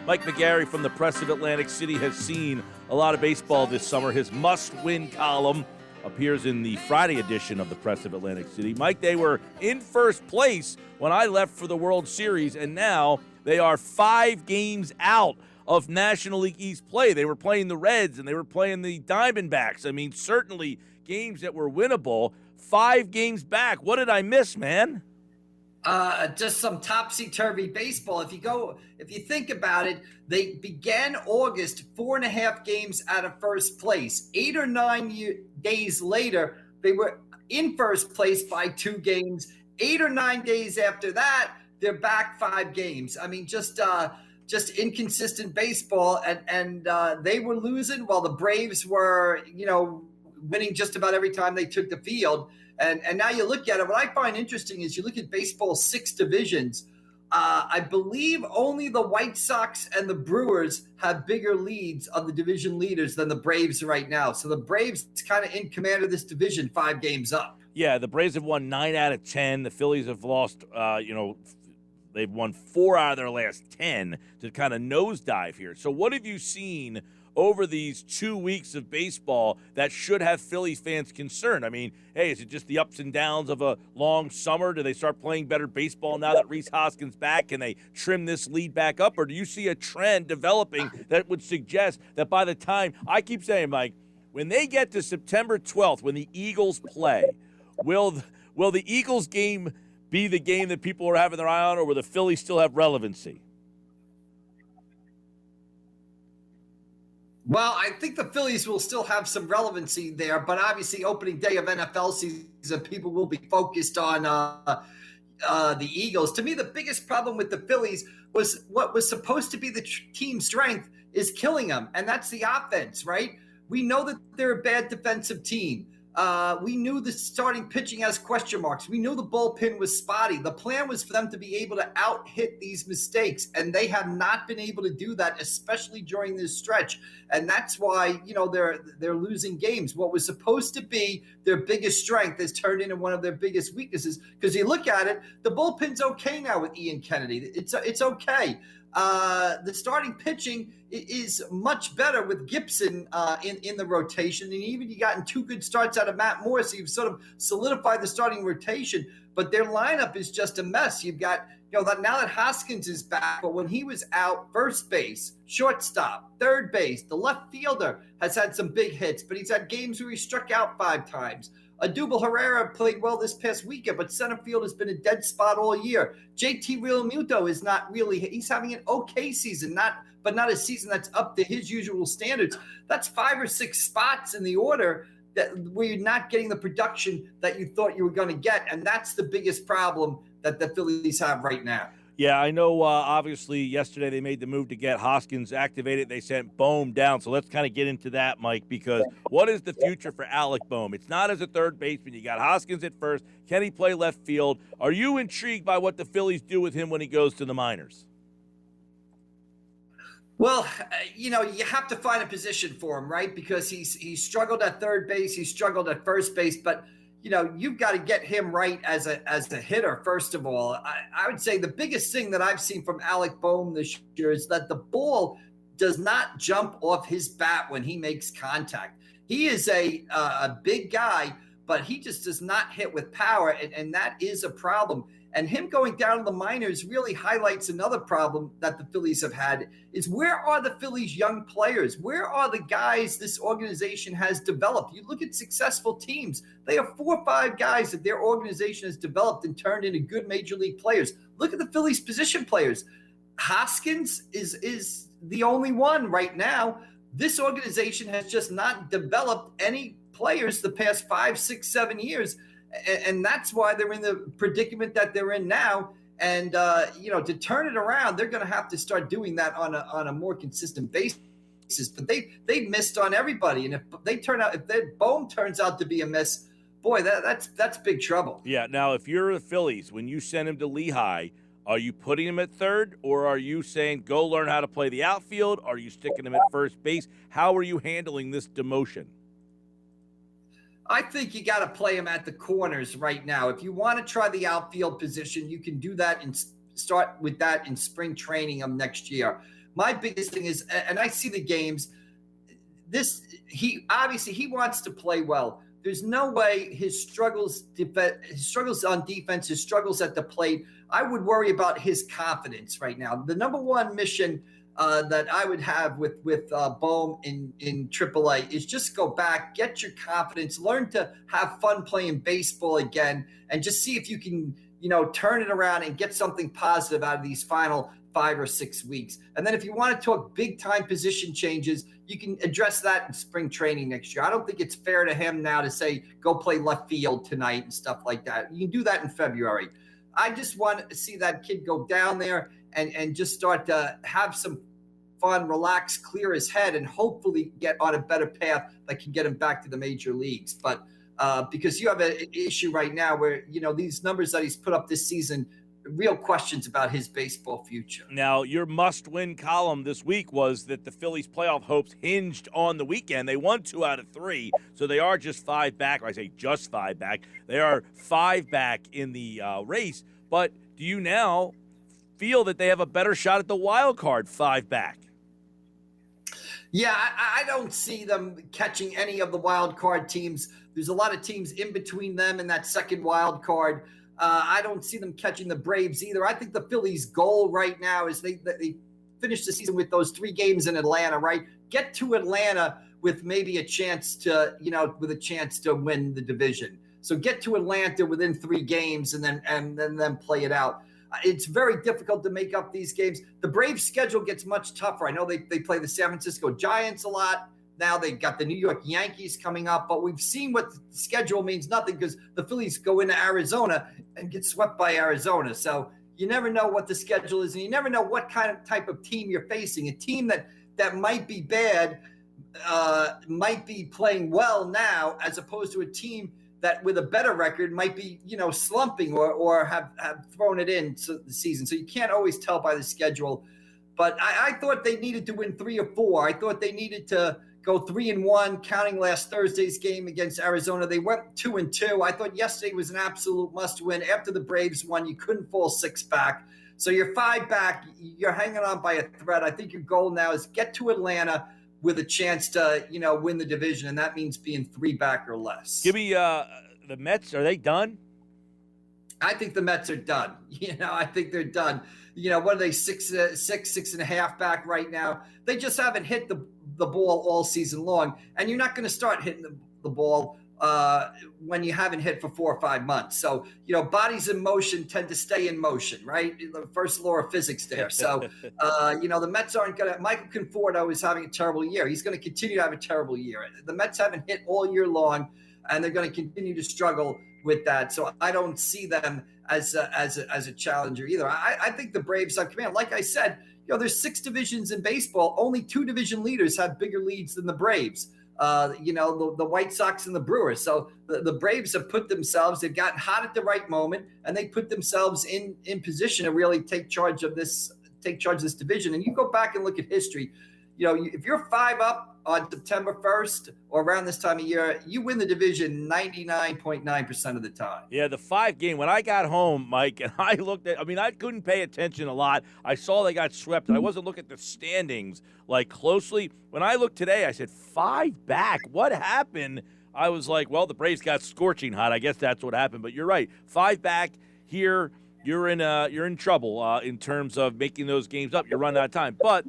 Mike McGarry from the Press of Atlantic City has seen a lot of baseball this summer. His must-win column appears in the Friday edition of the Press of Atlantic City. Mike, they were in first place when I left for the World Series, and now they are 5 games out of National League East play. They were playing the Reds, and they were playing the Diamondbacks. I mean, certainly games that were winnable. 5 games back. What did I miss, man? Just some topsy-turvy baseball. If you think about it, they began August 4.5 games out of first place. 8 or 9 days later, they were in first place by 2 games. 8 or 9 days after that, they're back 5 games. I mean, just inconsistent baseball, and they were losing while the Braves were, winning just about every time they took the field. And now you look at it, what I find interesting is you look at baseball's 6 divisions. I believe only the White Sox and the Brewers have bigger leads of the division leaders than the Braves right now. So the Braves kind of in command of this division 5 games up. Yeah, the Braves have won 9 out of 10. The Phillies have lost, they've won 4 out of their last 10 to kind of nosedive here. So what have you seen over these 2 weeks of baseball that should have Phillies fans concerned? I mean, hey, is it just the ups and downs of a long summer? Do they start playing better baseball now that Rhys Hoskins back? Can they trim this lead back up? Or do you see a trend developing that would suggest that by the time, I keep saying, Mike, when they get to September 12th, when the Eagles play, will the Eagles game be the game that people are having their eye on, or will the Phillies still have relevancy? Well, I think the Phillies will still have some relevancy there, but obviously opening day of NFL season, people will be focused on the Eagles. To me, the biggest problem with the Phillies was what was supposed to be the team strength is killing them, and that's the offense, right? We know that they're a bad defensive team. We knew the starting pitching has question marks. We knew the bullpen was spotty. The plan was for them to be able to out-hit these mistakes, and they have not been able to do that, especially during this stretch. And that's why, they're losing games. What was supposed to be their biggest strength has turned into one of their biggest weaknesses. Because you look at it, the bullpen's okay now with Ian Kennedy. It's okay. The starting pitching is much better with Gibson in the rotation, and even you gotten 2 good starts out of Matt Moore, so you've sort of solidified the starting rotation. But their lineup is just a mess. You've got now that Hoskins is back, but when he was out, first base, shortstop, third base, the left fielder has had some big hits, but he's had games where he struck out 5 times. Adubel Herrera played well this past weekend, but center field has been a dead spot all year. JT Realmuto is not really – he's having an okay season, but not a season that's up to his usual standards. That's 5 or 6 spots in the order where you're not getting the production that you thought you were going to get, and that's the biggest problem that the Phillies have right now. Yeah, I know, obviously, yesterday they made the move to get Hoskins activated. They sent Bohm down. So let's kind of get into that, Mike, because what is the future for Alec Bohm? It's not as a third baseman. You got Hoskins at first. Can he play left field? Are you intrigued by what the Phillies do with him when he goes to the minors? Well, you have to find a position for him, right? Because he's struggled at third base. He's struggled at first base. But you've got to get him right as a hitter, first of all. I would say the biggest thing that I've seen from Alec Bohm this year is that the ball does not jump off his bat when he makes contact. He is a big guy, but he just does not hit with power, and that is a problem. And him going down to the minors really highlights another problem that the Phillies have had is where are the Phillies' young players? Where are the guys this organization has developed? You look at successful teams. They have 4 or 5 guys that their organization has developed and turned into good major league players. Look at the Phillies' position players. Hoskins is the only one right now. This organization has just not developed any players the past 5, 6, 7 years. And that's why they're in the predicament that they're in now. And, to turn it around, they're going to have to start doing that on a more consistent basis. But they missed on everybody. And if Bohm turns out to be a miss, boy, that's big trouble. Yeah. Now, if you're the Phillies, when you send him to Lehigh, are you putting him at third, or are you saying go learn how to play the outfield? Are you sticking him at first base? How are you handling this demotion? I think you got to play him at the corners right now. If you want to try the outfield position, you can do that and start with that in spring training of next year. My biggest thing is, and I see the games, he wants to play well. There's no way his struggles on defense, his struggles at the plate, I would worry about his confidence right now. The number one mission that I would have with Bohm in AAA is just go back, get your confidence, learn to have fun playing baseball again, and just see if you can, turn it around and get something positive out of these final 5 or 6 weeks. And then if you want to talk big time position changes, you can address that in spring training next year. I don't think it's fair to him now to say, go play left field tonight and stuff like that. You can do that in February. I just want to see that kid go down there and just start to have some fun, relax, clear his head, and hopefully get on a better path that can get him back to the major leagues. But because you have an issue right now where, these numbers that he's put up this season, real questions about his baseball future. Now, your must-win column this week was that the Phillies' playoff hopes hinged on the weekend. They won 2 out of 3, so they are just 5 back. Or I say just 5 back. They are 5 back in the race. But do you now feel that they have a better shot at the wild card 5 back? Yeah, I don't see them catching any of the wild card teams. There's a lot of teams in between them and that second wild card. I don't see them catching the Braves either. I think the Phillies' goal right now is they finish the season with those 3 games in Atlanta, right? Get to Atlanta with maybe a chance to, win the division. So get to Atlanta within 3 games and then play it out. It's very difficult to make up these games. The Braves' schedule gets much tougher. I know they play the San Francisco Giants a lot. Now they've got the New York Yankees coming up, but we've seen what the schedule means nothing because the Phillies go into Arizona and get swept by Arizona. So you never know what the schedule is, and you never know what type of team you're facing. A team that might be bad might be playing well now, as opposed to a team that with a better record might be, slumping or have thrown it in the season. So you can't always tell by the schedule. But I thought they needed to win 3 or 4. I thought they needed to go 3-1, counting last Thursday's game against Arizona. They went 2-2. I thought yesterday was an absolute must-win. After the Braves won, you couldn't fall 6 back. So you're 5 back. You're hanging on by a thread. I think your goal now is get to Atlanta with a chance to, win the division, and that means being 3 back or less. Give me the Mets. Are they done? I think the Mets are done. I think they're done. What are they, 6.5 back right now? They just haven't hit the ball all season long, and you're not going to start hitting the ball when you haven't hit for 4 or 5 months. So, bodies in motion tend to stay in motion, right? The first law of physics there. So, the Mets aren't going to – Michael Conforto is having a terrible year. He's going to continue to have a terrible year. The Mets haven't hit all year long, and they're going to continue to struggle with that. So I don't see them as a challenger either. I think the Braves have command. Like I said, there's 6 divisions in baseball. Only 2 division leaders have bigger leads than the Braves. The White Sox and the Brewers. So the Braves have put themselves, they've gotten hot at the right moment, and they put themselves in position to really take charge of this division. And you go back and look at history, if you're 5 up on September 1st or around this time of year, you win the division 99.9% of the time. Yeah, the 5 game. When I got home, Mike, and I looked at, I couldn't pay attention a lot. I saw they got swept. I wasn't looking at the standings closely. When I looked today, I said 5 back. What happened? I was like, well, the Braves got scorching hot. I guess that's what happened. But you're right. 5 back here, you're in trouble in terms of making those games up. You're running out of time. But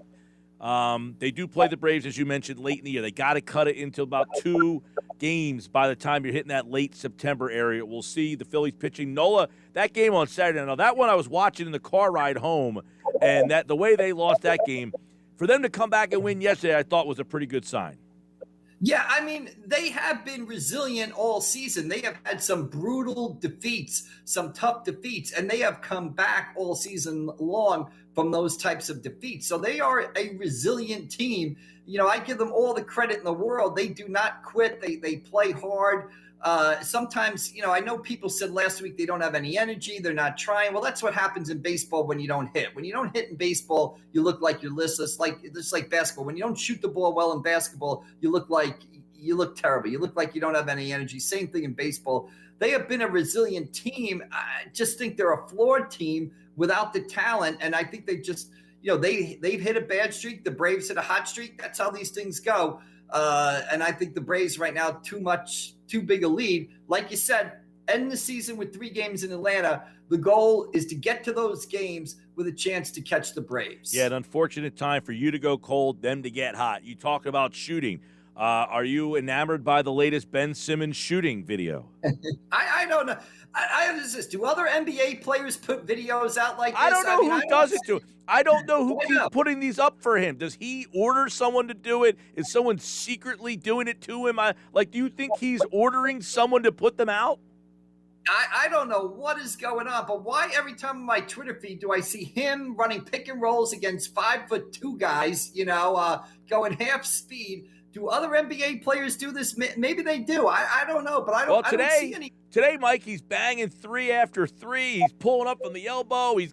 they do play the Braves, as you mentioned, late in the year. They got to cut it into about 2 games by the time you're hitting that late September area. We'll see the Phillies pitching. Nola, that game on Saturday. Now, that one I was watching in the car ride home, and the way they lost that game, for them to come back and win yesterday, I thought was a pretty good sign. Yeah, they have been resilient all season. They have had some brutal defeats, some tough defeats, and they have come back all season long from those types of defeats. So they are a resilient team. I give them all the credit in the world. They do not quit. They play hard. Sometimes, I know people said last week they don't have any energy. They're not trying. Well, that's what happens in baseball when you don't hit. When you don't hit in baseball, you look like you're listless, just like basketball. When you don't shoot the ball well in basketball, you look terrible. You look like you don't have any energy. Same thing in baseball. They have been a resilient team. I just think they're a flawed team without the talent. And I think they just, they've hit a bad streak. The Braves hit a hot streak. That's how these things go. And I think the Braves right now, too big a lead. Like you said, end the season with 3 games in Atlanta. The goal is to get to those games with a chance to catch the Braves. Yeah, an unfortunate time for you to go cold, them to get hot. You talk about shooting. Are you enamored by the latest Ben Simmons shooting video? I don't know. I resist. Do other NBA players put videos out like this? I don't know who does it to. I don't know who keeps putting these up for him. Does he order someone to do it? Is someone secretly doing it to him? Do you think he's ordering someone to put them out? I don't know what is going on, but why every time on my Twitter feed do I see him running pick and rolls against 5'2" guys, going half speed? Do other NBA players do this? Maybe they do. I don't know, but I don't see any. Today, Mike, he's banging 3 after 3. He's pulling up from the elbow. He's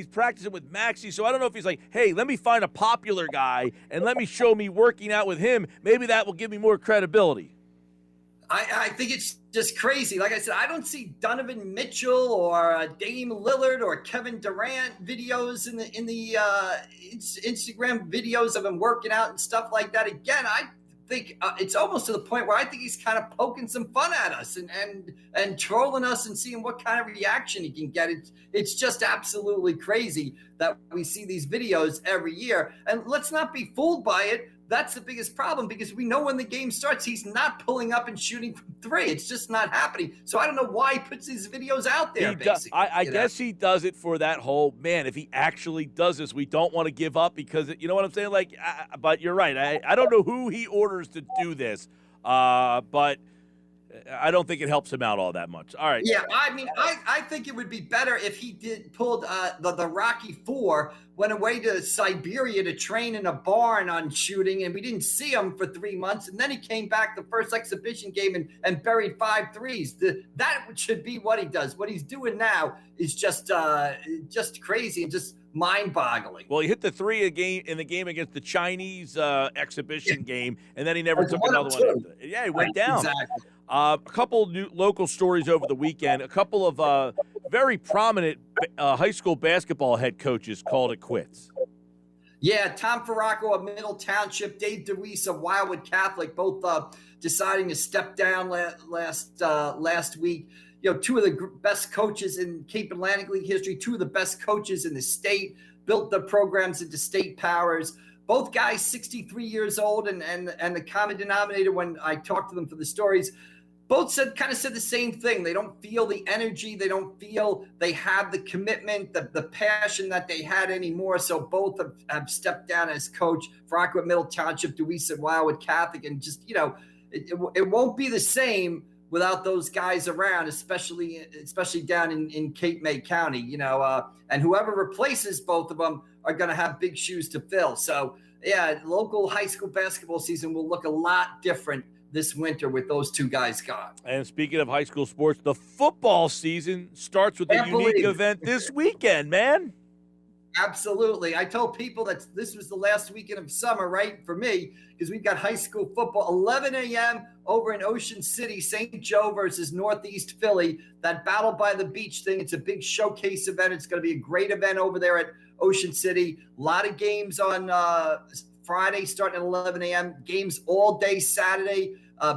practicing with Maxey. So I don't know if he's like, hey, let me find a popular guy and let me show me working out with him. Maybe that will give me more credibility. I think it's just crazy. Like I said, I don't see Donovan Mitchell or Dame Lillard or Kevin Durant videos in the Instagram videos of him working out and stuff like that. Again, I think it's almost to the point where I think he's kind of poking some fun at us and trolling us and seeing what kind of reaction he can get. It's just absolutely crazy that we see these videos every year. And let's not be fooled by it. That's the biggest problem because we know when the game starts, he's not pulling up and shooting from 3. It's just not happening. So I don't know why he puts these videos out there. I guess he does it for that whole, man, if he actually does this, we don't want to give up because, you know what I'm saying? But you're right. I don't know who he orders to do this, but I don't think it helps him out all that much. All right. Yeah, I think it would be better if he pulled the Rocky IV, went away to Siberia to train in a barn on shooting, and we didn't see him for 3 months, and then he came back the first exhibition game and buried 5 threes. That should be what he does. What he's doing now is just crazy and just mind-boggling. Well, he hit the 3 in the game against the Chinese exhibition game, and then he never took another one after that. Yeah, he went down. Exactly. A couple new local stories over the weekend. A couple of very prominent high school basketball head coaches called it quits. Yeah, Tom Farraco of Middle Township, Dave DeWeese of Wildwood Catholic, both deciding to step down last week. 2 of the best coaches in Cape Atlantic League history, 2 of the best coaches in the state, built the programs into state powers. Both guys 63 years old, and the common denominator when I talked to them for the stories, both said the same thing. They don't feel the energy. They don't feel they have the commitment, the passion that they had anymore. So both have stepped down as coach. Farraco at Middle Township, DeWeese at Wildwood Catholic, and just, it won't be the same without those guys around, especially down in Cape May County, and whoever replaces both of them are going to have big shoes to fill. So, yeah, local high school basketball season will look a lot different this winter with those 2 guys gone. And speaking of high school sports, the football season starts with a unique event this weekend, man. Absolutely. I told people that this was the last weekend of summer, right, for me, because we've got high school football, 11 a.m. over in Ocean City, St. Joe versus Northeast Philly, that Battle by the Beach thing. It's a big showcase event. It's going to be a great event over there at Ocean City. A lot of games on Friday starting at 11 a.m., games all day Saturday.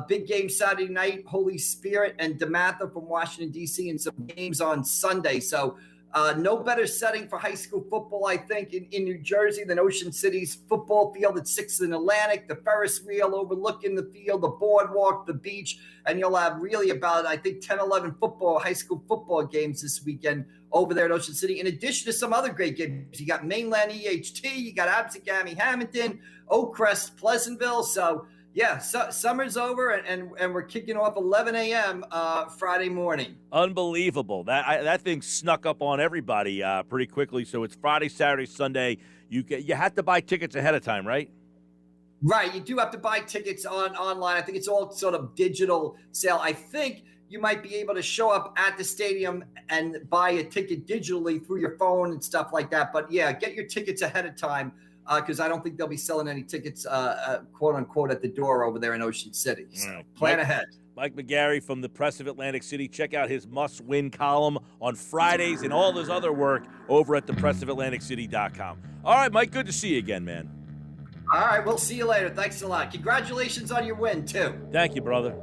Big game Saturday night, Holy Spirit and DeMatha from Washington, D.C., and some games on Sunday. So no better setting for high school football, I think, in New Jersey than Ocean City's football field at 6th and Atlantic, the Ferris wheel overlooking the field, the boardwalk, the beach, and you'll have really about, I think, 10, 11 high school football games this weekend over there at Ocean City, in addition to some other great games. You got Mainland EHT, you got Absegami Hamilton, Oakcrest, Pleasantville. So, yeah, summer's over, and we're kicking off 11 a.m. Friday morning. Unbelievable. That thing snuck up on everybody pretty quickly. So it's Friday, Saturday, Sunday. You had to buy tickets ahead of time, right? Right. You do have to buy tickets online. I think it's all sort of digital sale. I think you might be able to show up at the stadium and buy a ticket digitally through your phone and stuff like that. But, yeah, get your tickets ahead of time. because I don't think they'll be selling any tickets, quote unquote, at the door over there in Ocean City. So Right. plan ahead. Mike McGarry from the Press of Atlantic City. Check out his must-win column on Fridays and all his other work over at thepressofatlanticcity.com. All right, Mike, good to see you again, man. All right, we'll see you later. Thanks a lot. Congratulations on your win, too. Thank you, brother.